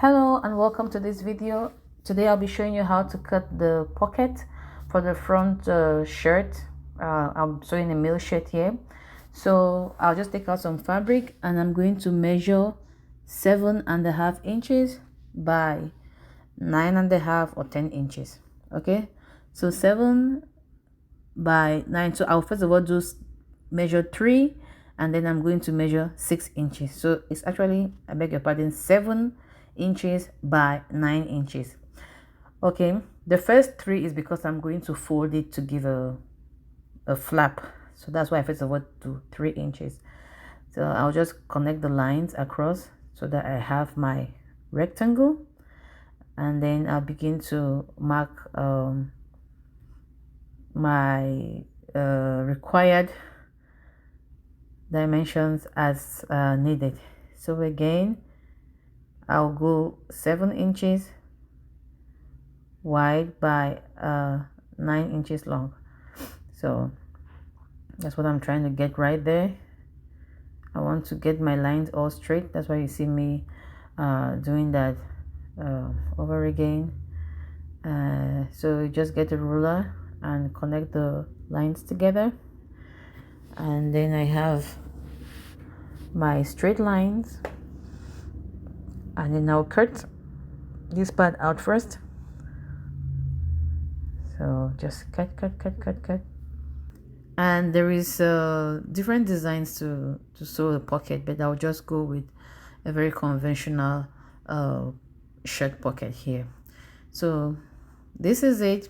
Hello and welcome to this video. Today I'll be showing you how to cut the pocket for the front shirt. I'm sewing a male shirt here. So I'll just take out some fabric and I'm going to measure 7.5 inches by 9.5 or 10 inches. Okay, so 7 by 9. So I'll first of all do measure 3 and then I'm going to measure 6 inches. So it's actually, I beg your pardon, 7 inches by 9 inches. Okay, the first 3 is because I'm going to fold it to give a flap. So that's why I first of all do 3 inches. So I'll just connect the lines across so that I have my rectangle, and then I'll begin to mark my required dimensions as needed. So again, I'll go 7 inches wide by 9 inches long. So that's what I'm trying to get right there. I want to get my lines all straight. That's why you see me doing that over again. So you just get a ruler and connect the lines together, and then I have my straight lines, and then I'll cut this part out first. So just cut. And there is different designs to sew the pocket, but I'll just go with a very conventional shirt pocket here. So this is it.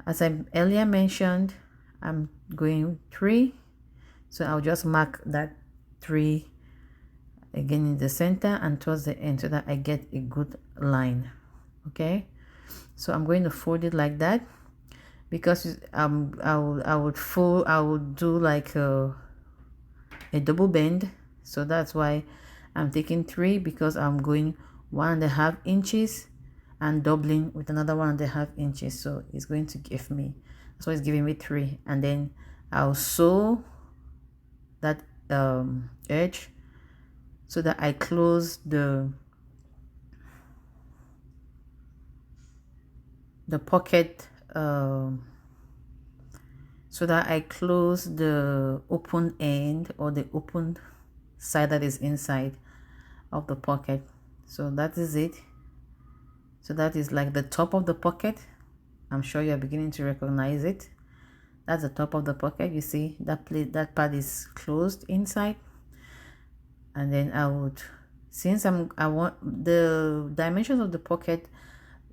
As I earlier mentioned, I'm going 3, so I'll just mark that 3 again in the center and towards the end so that I get a good line. Okay, so I'm going to fold it like that, because I would do like a double bend. So that's why I'm taking 3, because I'm going 1.5 inches and doubling with another 1.5 inches. So it's going to give me, that's why it's giving me 3, and then I'll sew that edge so that I close the pocket, so that I close the open end or the open side that is inside of the pocket. So that is it. So that is like the top of the pocket. I'm sure you're beginning to recognize it. That's the top of the pocket. You see that part is closed inside. And then I would, since I want the dimensions of the pocket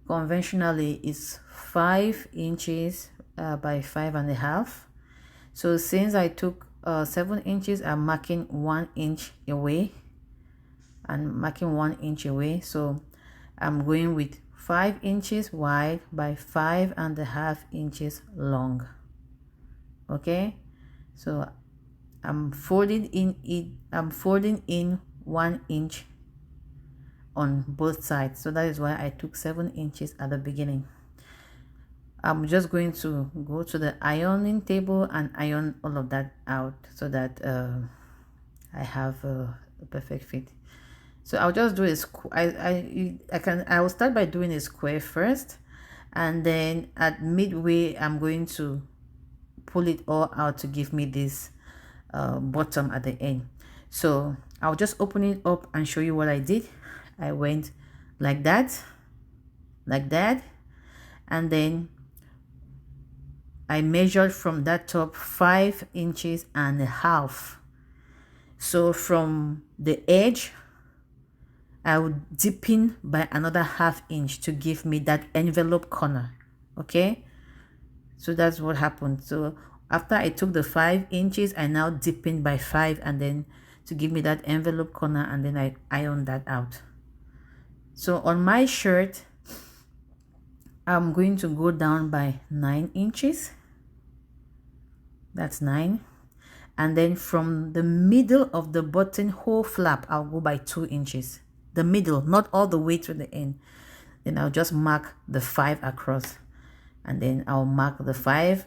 conventionally is 5 inches by 5.5. So since I took 7 inches, I'm marking 1 inch away and marking 1 inch away. So I'm going with 5 inches wide by 5.5 inches long. Okay, so I'm folding in 1 inch on both sides. So that is why I took 7 inches at the beginning. I'm just going to go to the ironing table and iron all of that out so that I have a perfect fit. So I'll just do I will start by doing a square first, and then at midway I'm going to pull it all out to give me this bottom at the end. So I'll just open it up and show you what I did. I went like that, and then I measured from that top 5.5 inches. So from the edge I would dip in by another 1/2 inch to give me that envelope corner. Okay, so that's what happened. So after I took the 5 inches, I now dip in by 5, and then to give me that envelope corner, and then I iron that out. So on my shirt, I'm going to go down by 9 inches. That's 9. And then from the middle of the buttonhole flap, I'll go by 2 inches. The middle, not all the way to the end. Then I'll just mark the 5 across. And then I'll mark the 5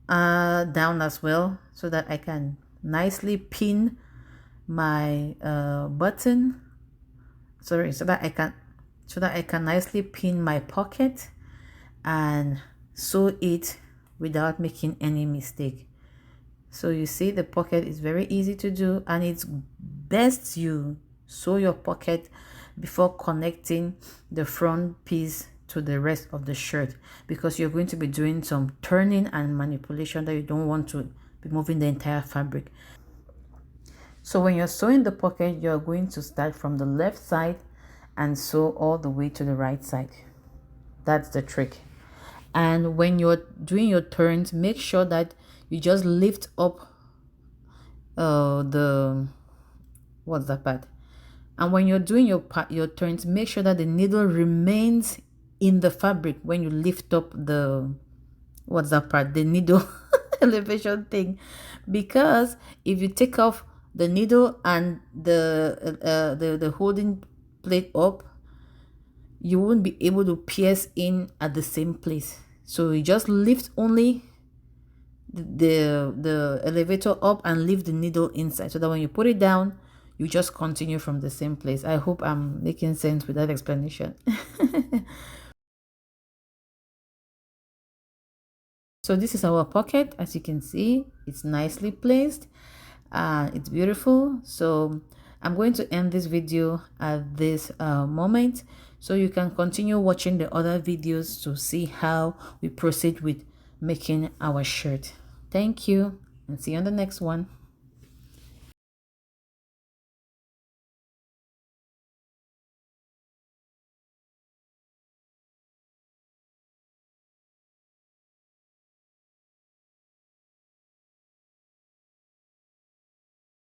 down as well, so that I can nicely pin my button sorry, so that I can nicely pin my pocket and sew it without making any mistake. So you see, the pocket is very easy to do, and it's best you sew your pocket before connecting the front piece to the rest of the shirt, because you're going to be doing some turning and manipulation that you don't want to be moving the entire fabric. So when you're sewing the pocket, you're going to start from the left side and sew all the way to the right side. That's the trick. And when you're doing your turns, make sure that you just lift up the what's that part. And when you're doing your turns, make sure that the needle remains in the fabric when you lift up the what's that part, the needle elevation thing, because if you take off the needle and the holding plate up, you won't be able to pierce in at the same place. So you just lift only the elevator up and leave the needle inside, so that when you put it down, you just continue from the same place. I hope I'm making sense with that explanation. So this is our pocket. As you can see, it's nicely placed. It's beautiful. So I'm going to end this video at this moment, so you can continue watching the other videos to see how we proceed with making our shirt. Thank you, and see you on the next one.